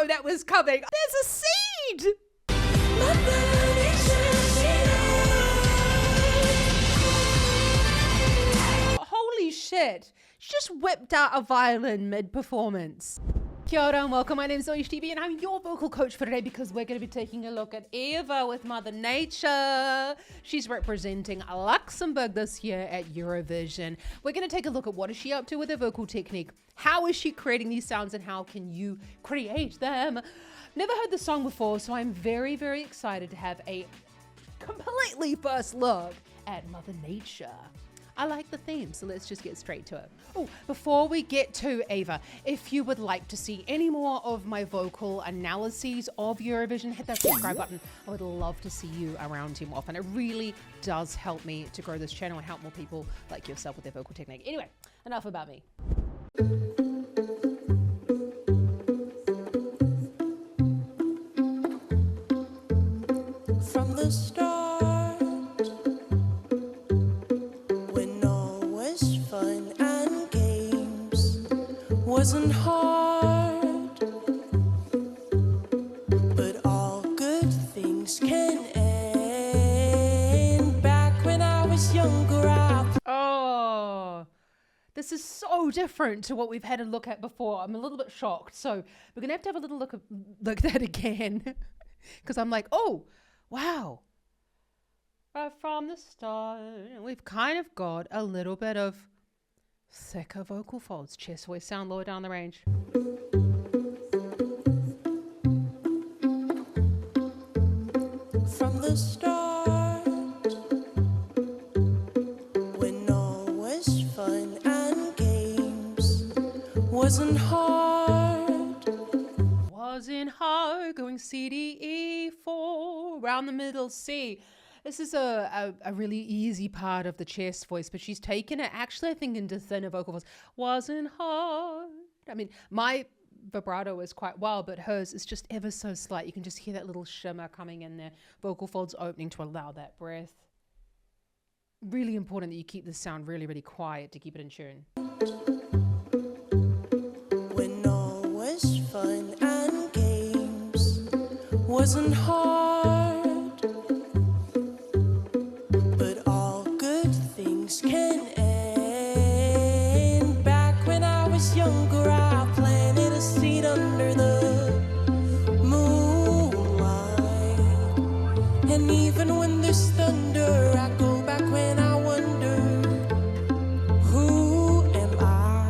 know that was coming. There's a seed. Holy shit. She just whipped out a violin mid-performance. Kia ora and welcome. My name is Zoe TV and I'm your vocal coach for today because we're going to be taking a look at Eva with Mother Nature. She's representing Luxembourg this year at Eurovision. We're going to take a look at what is she up to with her vocal technique, how is she creating these sounds, and how can you create them. Never heard the song before, so I'm very, very excited to have a completely first look at Mother Nature. I like the theme, so let's just get straight to it. Oh, before we get to Eva, if you would like to see any more of my vocal analyses of Eurovision, hit that subscribe button. I would love to see you around here more often. It really does help me to grow this channel and help more people like yourself with their vocal technique. Anyway, enough about me. From the start, wasn't hard, but all good things can end. Back when I was younger, Oh, this is so different to what we've had a look at before. I'm a little bit shocked, so we're gonna have to have a little look at that again, because I'm like, oh, wow. Right from the start, we've kind of got a little bit of thicker vocal folds, chest voice sound lower down the range. from the start, when all was fun and games, wasn't hard. Wasn't hard, going C, D, E, 4, around the middle C. This is a really easy part of the chest voice, but she's taken it actually, I think, into thinner vocal folds. Wasn't hard. I mean, my vibrato is quite wild, but hers is just ever so slight. You can just hear that little shimmer coming in there. Vocal folds opening to allow that breath. Really important that you keep this sound really, really quiet to keep it in tune. When all was fun and games, wasn't hard. Can end. Back when I was younger, I planted a seed under the moonlight. And even when there's thunder, I go back when I wonder, who am I?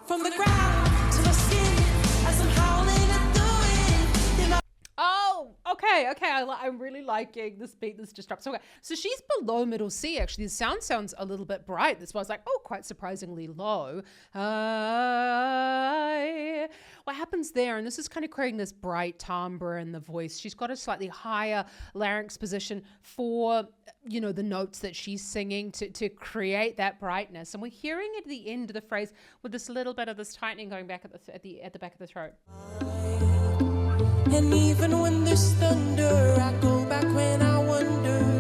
From the ground to my skin, as I'm howling at the wind. Oh, okay. I'm really liking this beat that's just dropped. So she's below middle C, actually. The sound sounds a little bit bright. This was like, oh, quite surprisingly low. What happens there, and this is kind of creating this bright timbre in the voice. She's got a slightly higher larynx position for, you know, the notes that she's singing to create that brightness. And we're hearing it at the end of the phrase with this little bit of this tightening going back at the back of the throat. And even when there's thunder, I go back when I wonder.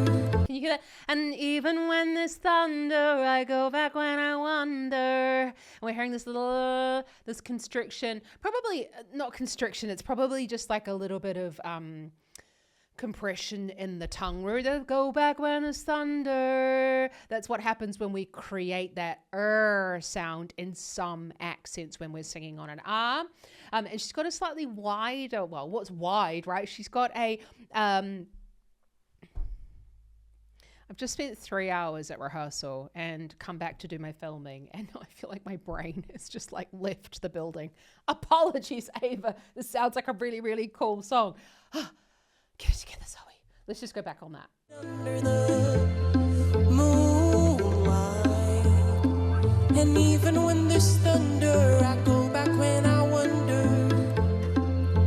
Can you hear that? And even when there's thunder, I go back when I wonder. And we're hearing this little, this constriction. Probably not constriction. It's probably just like a little bit of compression in the tongue. We're go back when there's thunder. That's what happens when we create that sound in some accents when we're singing on an R. And she's got a slightly wider, well, what's wide, right? She's got a, I've just spent 3 hours at rehearsal and come back to do my filming, and I feel like my brain has just like left the building. Apologies, Ava. This sounds like a really, really cool song. Get it together, Zoe. Let's just go back on that. Under the moonlight. And even when there's thunder, I go back when I wonder,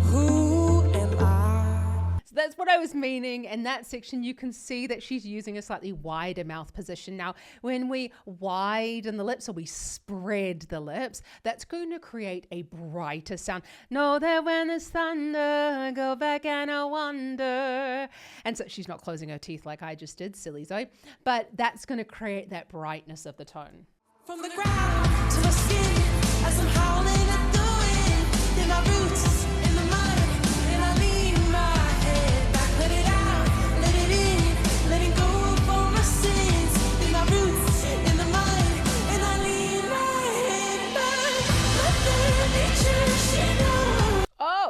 who am I? So that's what I was meaning. In that section, you can see that she's using a slightly wider mouth position. Now, when we widen the lips or we spread the lips, that's going to create a brighter sound. Know that when there's thunder, I go back and I wonder. And so she's not closing her teeth like I just did, silly Zoe, but that's going to create that brightness of the tone. From the ground to my skin, as I'm howling at the wind, in my roots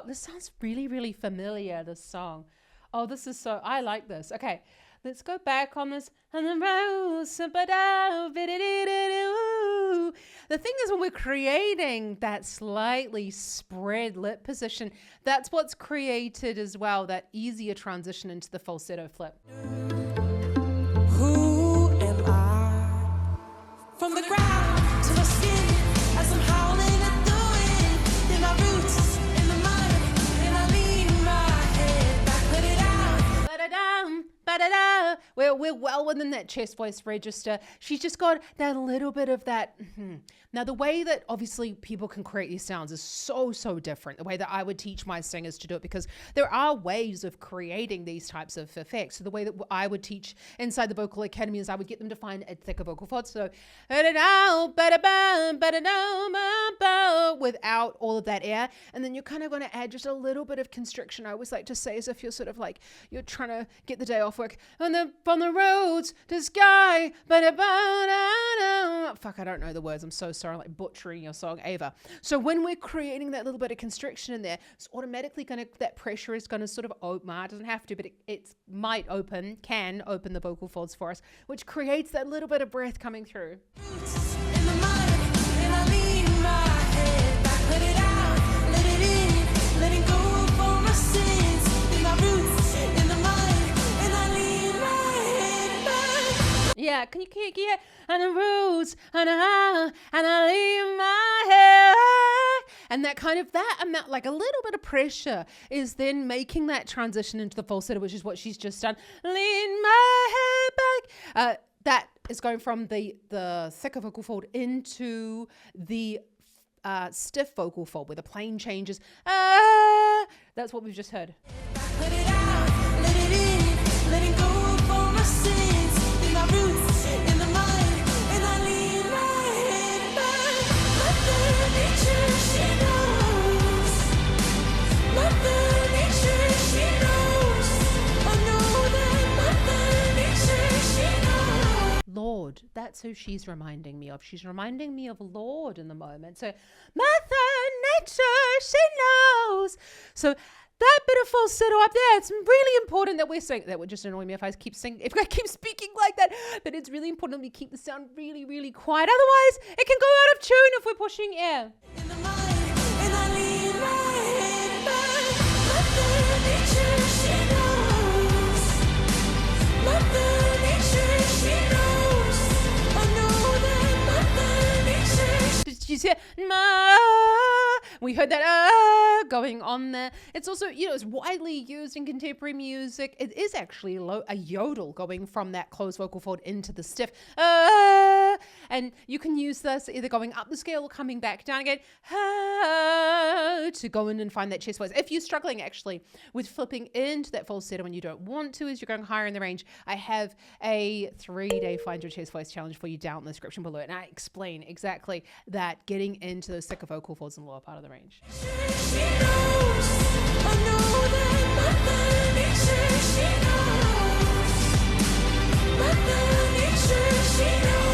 this sounds really, really familiar, this song. Oh, this is so, I like this. Okay, let's go back on this. And the rose, the thing is, when we're creating that slightly spread lip position, that's what's created as well, that easier transition into the falsetto flip. Who am I? From the ground to my skin, as I'm howling at the wind, in my roots, in the mud, and I lean my head back, let it out. Ba-da-dum, ba-da-da. We're well within that chest voice register. She's just got that little bit of that. Now, the way that obviously people can create these sounds is so, so different. The way that I would teach my singers to do it, because there are ways of creating these types of effects. So the way that I would teach inside the Vocal Academy is I would get them to find a thicker vocal fold. So without all of that air. And then you're kind of going to add just a little bit of constriction. I always like to say, as if you're sort of like, you're trying to get the day off work. And from the roads to sky. Fuck, I don't know the words. I'm so sorry, like butchering your song, Ava. So when we're creating that little bit of constriction in there, it's automatically going to, that pressure is going to sort of open. It doesn't have to, but it might open, can open the vocal folds for us, which creates that little bit of breath coming through. Roots in the mud, and I lean my head back, let it out, let it in, letting go for my sins, in my roots, in the mud, and I lean my head back. Yeah, can you get and the roots and I leave my hair, and that kind of that amount, like a little bit of pressure, is then making that transition into the falsetto, which is what she's just done. Lean my hair back. That is going from the thicker vocal fold into the stiff vocal fold, where the plane changes. That's what we've just heard. Let it out, let it in, letting go for my sins, in my roots, in the mud, and I lean my head back. Mother Nature, she knows. Mother Nature, she knows. I know that Mother Nature, she knows. Lord, that's who she's reminding me of. She's reminding me of Lord in the moment. So, Mother Nature, she knows. So that bit of falsetto up there, it's really important that we're saying, that would just annoy me if I keep speaking like that, but it's really important that we keep the sound really, really quiet. Otherwise, it can go out of tune if we're pushing air. In the mud, and I lean my head back. Mother Nature, she knows. Mother Nature, she knows. I know that Mother Nature. Did you see it? We heard that going on there. It's also, it's widely used in contemporary music. It is actually a yodel going from that closed vocal fold into the stiff. And you can use this either going up the scale or coming back down again to go in and find that chest voice. If you're struggling actually with flipping into that falsetto and you don't want to, as you're going higher in the range, I have a 3-day Find Your Chest Voice challenge for you down in the description below. And I explain exactly that, getting into those thicker vocal folds in the lower part of the range. She knows. I know that Mother Nature, she knows. Mother Nature, she knows.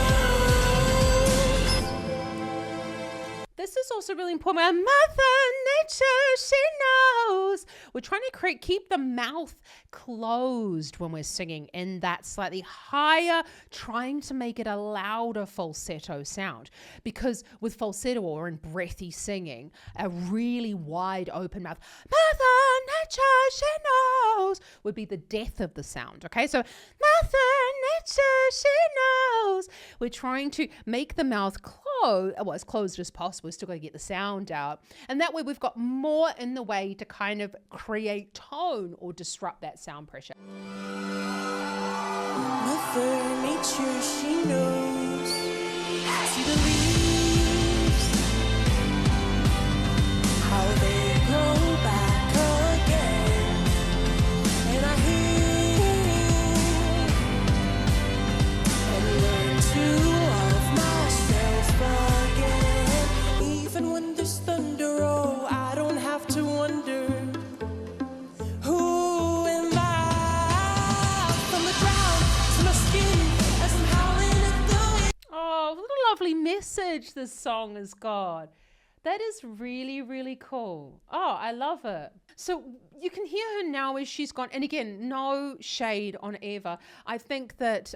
This is also really important. Mother Nature, she knows. We're trying to keep the mouth closed when we're singing in that slightly higher, trying to make it a louder falsetto sound. Because with falsetto or in breathy singing, a really wide open mouth, Mother Nature, she knows, would be the death of the sound. Okay, so Mother Nature, she knows. We're trying to make the mouth as closed as possible. We're still going to get the sound out. And that way we've got more in the way to kind of create tone or disrupt that sound pressure. Mother Nature, she knows. See the leaves, how they grow back again. And I hear and learn to love myself again. Even when there's thunder, oh, I don't have to wonder. Who am I? From the ground to my skin, as I'm howling at the wind. Oh, what a lovely message this song has got. That is really, really cool. Oh, I love it. So you can hear her now as she's gone. And again, no shade on Eva. I think that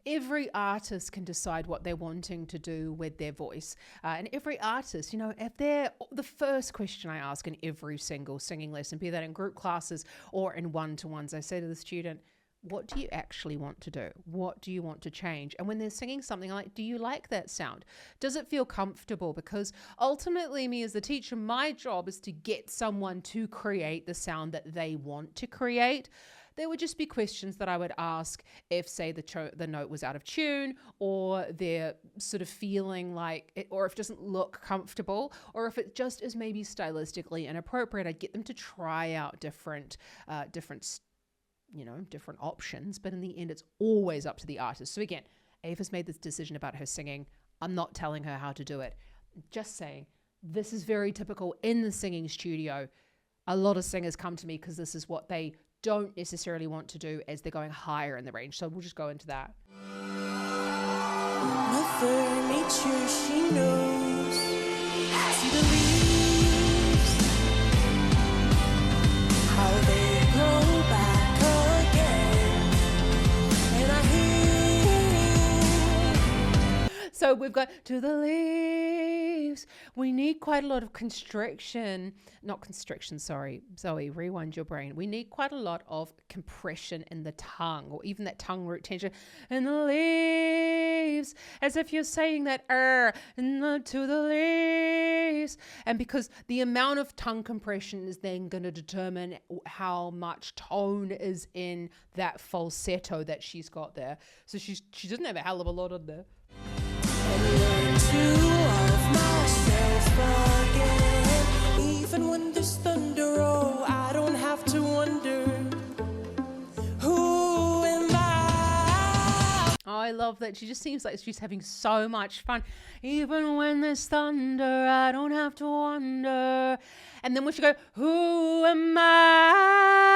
every artist can decide what they're wanting to do with their voice. And every artist, if they're the first question I ask in every single singing lesson, be that in group classes or in one-to-ones, I say to the student, what do you actually want to do? What do you want to change? And when they're singing something, I'm like, do you like that sound? Does it feel comfortable? Because ultimately, me as the teacher, my job is to get someone to create the sound that they want to create. There would just be questions that I would ask if, say, the note was out of tune, or they're sort of feeling like it, or if it doesn't look comfortable, or if it just is maybe stylistically inappropriate. I'd get them to try out different options, but in the end, it's always up to the artist. So again, Ava's made this decision about her singing. I'm not telling her how to do it. Just saying, this is very typical in the singing studio. A lot of singers come to me because this is what they don't necessarily want to do as they're going higher in the range. So we'll just go into that. Mother Nature, she knows. See the leaves, how they grow back again. And I hear. So we've got to the leaves. We need quite a lot of Zoe, rewind your brain. We need quite a lot of compression in the tongue, or even that tongue root tension. And the leaves, as if you're saying that to the leaves. And because the amount of tongue compression is then going to determine how much tone is in that falsetto that she's got there. So she doesn't have a hell of a lot on there. And learn to love myself again. Even when there's thunder, oh, I don't have to wonder, who am I? Oh, I love that. She just seems like she's having so much fun. Even when there's thunder, I don't have to wonder. And then when she go, who am I?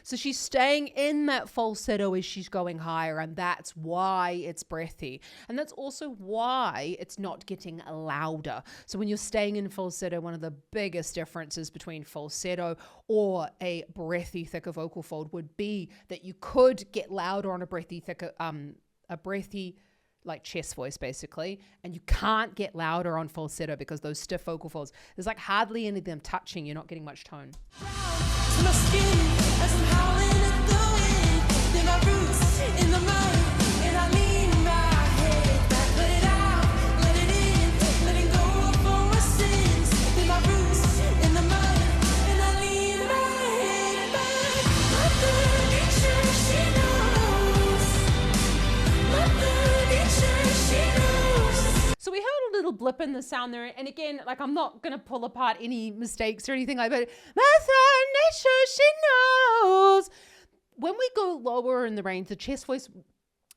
So she's staying in that falsetto as she's going higher, and that's why it's breathy. And that's also why it's not getting louder. So when you're staying in falsetto, one of the biggest differences between falsetto or a breathy, thicker vocal fold would be that you could get louder on a breathy, thicker, like chest voice basically, and you can't get louder on falsetto because those stiff vocal folds, there's like hardly any of them touching. You're not getting much tone. To my skin as I'm howling at the wind. Then my roots in the mud, and I lean my head back, let it out, let it in, letting go of all my sins. Then my roots in the mud, and I lean my head back. Mother Nature, she knows. Mother Nature, she knows. So we heard a little blip in the sound there, and again, like, I'm not going to pull apart any mistakes or anything like that. Mother Nature, she knows. When we go lower in the range, the chest voice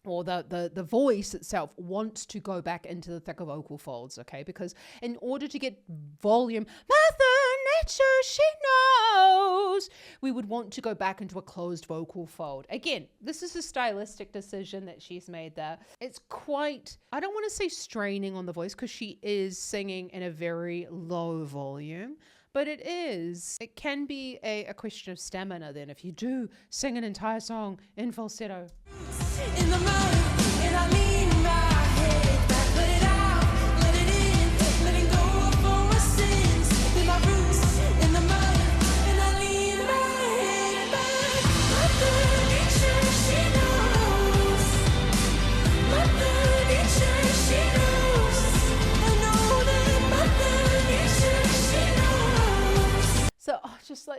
or the voice itself wants to go back into the thicker vocal folds, okay? Because in order to get volume, Mother Nature, she knows, we would want to go back into a closed vocal fold. Again, this is a stylistic decision that she's made there. It's quite, I don't want to say straining on the voice because she is singing in a very low volume, but it can be a question of stamina then if you do sing an entire song in falsetto. In the mud, and I lean my head back, let it out, let it in, letting go of all my sins. Then my roots in the mud, and I lean my head back. Mother Nature, she knows. Mother Nature, she knows. I know that Mother Nature, she knows. So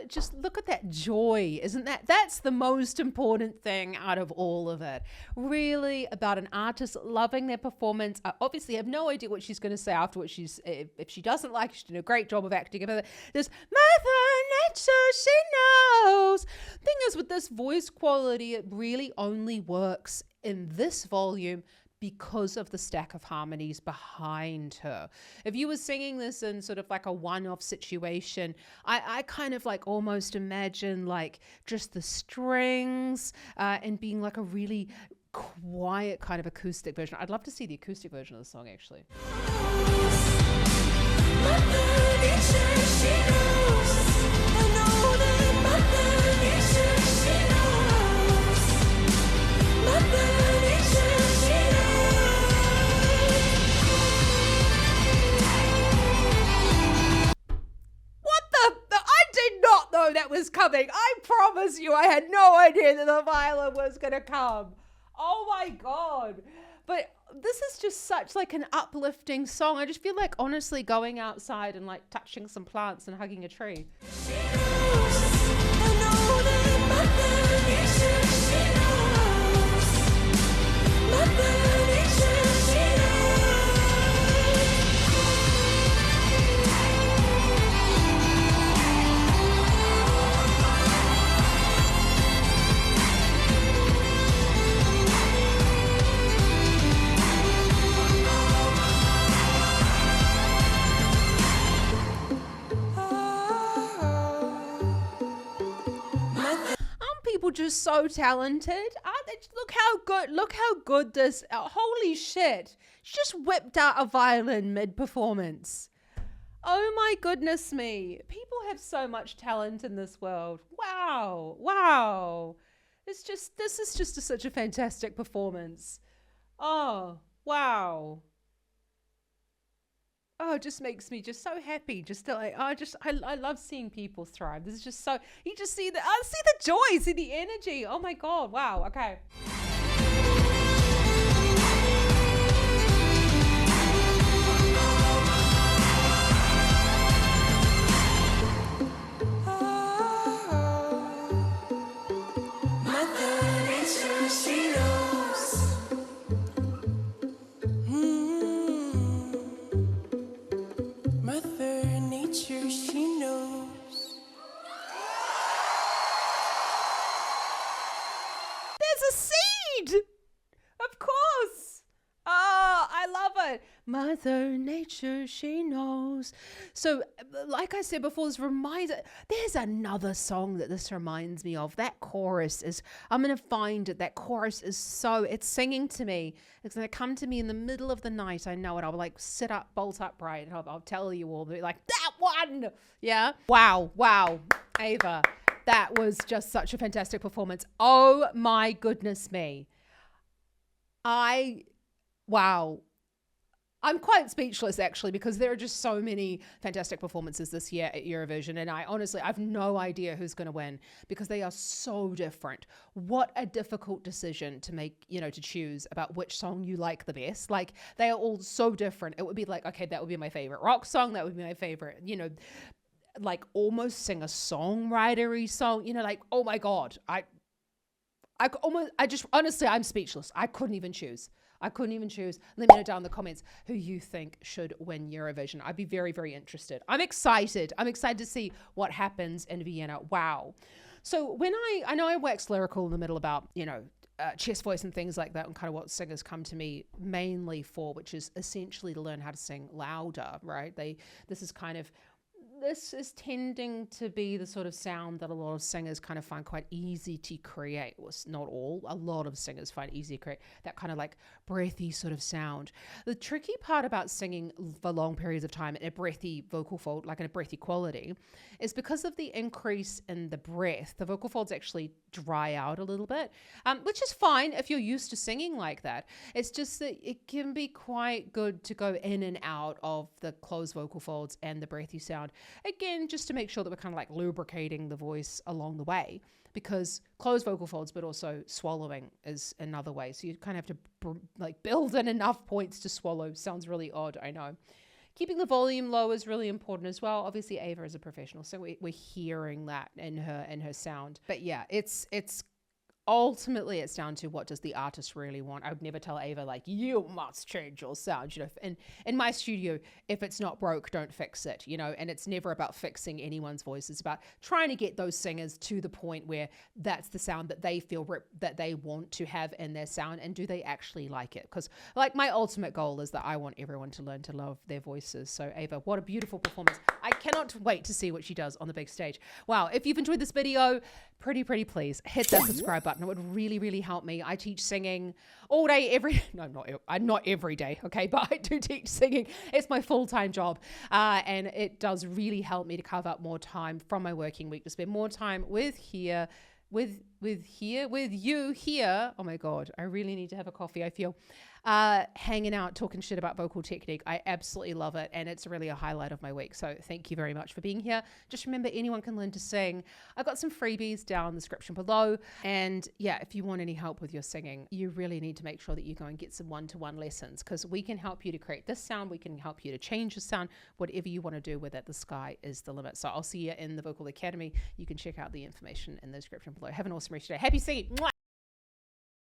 just look at that joy. Isn't that's the most important thing out of all of it? Really about an artist loving their performance. I obviously have no idea what she's going to say afterwards. If she doesn't like, she's doing a great job of acting. There's Mother Nature, she knows. Thing is, with this voice quality, it really only works in this volume because of the stack of harmonies behind her. If you were singing this in sort of like a one-off situation, I kind of like almost imagine like just the strings and being like a really quiet kind of acoustic version. I'd love to see the acoustic version of the song actually. was coming. I promise you, I had no idea that the violin was going to come. Oh my God. But this is just such like an uplifting song. I just feel like honestly going outside and like touching some plants and hugging a tree. People just so talented. Look how good this, holy shit. She just whipped out a violin mid-performance. Oh my goodness me. People have so much talent in this world. Wow. This is just such a fantastic performance. Oh, wow. Oh, it just makes me just so happy. Just to like, I love seeing people thrive. This is just so, you just see the joy, see the energy. Oh my God, wow, okay. Mother Nature, she knows. So, like I said before, there's another song that this reminds me of. That chorus is, I'm going to find it. That chorus is it's singing to me. It's going to come to me in the middle of the night. I know it. I'll like sit up, bolt upright, and I'll tell you all, like, that one. Yeah. Wow. Ava, that was just such a fantastic performance. Oh my goodness me. Wow. I'm quite speechless actually, because there are just so many fantastic performances this year at Eurovision, and I've no idea who's going to win because they are so different. What a difficult decision to make, to choose about which song you like the best. Like, they are all so different. It would be like, okay, that would be my favorite rock song, that would be my favorite, like almost singer-songwriter-y song, like, oh my God, honestly, I'm speechless. I couldn't even choose. Let me know down in the comments who you think should win Eurovision. I'd be very, very interested. I'm excited to see what happens in Vienna. Wow. So when I know I wax lyrical in the middle about, chest voice and things like that, and kind of what singers come to me mainly for, which is essentially to learn how to sing louder, right? This is tending to be the sort of sound that a lot of singers kind of find quite easy to create. Well, not all, a lot of singers find easy to create that kind of like breathy sort of sound. The tricky part about singing for long periods of time in a breathy vocal fold, like in a breathy quality, is because of the increase in the breath, the vocal folds actually dry out a little bit, which is fine if you're used to singing like that. It's just that it can be quite good to go in and out of the closed vocal folds and the breathy sound. Again, just to make sure that we're kind of like lubricating the voice along the way, because closed vocal folds, but also swallowing is another way. So you kind of have to build in enough points to swallow. Sounds really odd, I know. Keeping the volume low is really important as well. Obviously, Ava is a professional, so we're hearing that in her sound. But yeah, it's ultimately it's down to what does the artist really want. I would never tell Ava like, you must change your sound, in my studio, if it's not broke, don't fix it, and it's never about fixing anyone's voice. It's about trying to get those singers to the point where that's the sound that they feel that they want to have in their sound, and do they actually like it? Because like my ultimate goal is that I want everyone to learn to love their voices. So Ava, what a beautiful performance. I cannot wait to see what she does on the big stage. Wow, if you've enjoyed this video, pretty please hit that subscribe button. It would really help me. I teach singing all day, not every day, okay, but I do teach singing. It's my full-time job, and it does really help me to carve out more time from my working week to spend more time with you here. Oh my God, I really need to have a coffee, I feel. hanging out, talking shit about vocal technique. I absolutely love it. And it's really a highlight of my week. So thank you very much for being here. Just remember, anyone can learn to sing. I've got some freebies down in the description below. And yeah, if you want any help with your singing, you really need to make sure that you go and get some one-to-one lessons, because we can help you to create this sound. We can help you to change the sound, whatever you want to do with it. The sky is the limit. So I'll see you in the Vocal Academy. You can check out the information in the description below. Have an awesome rest of your day. Happy singing. Mwah!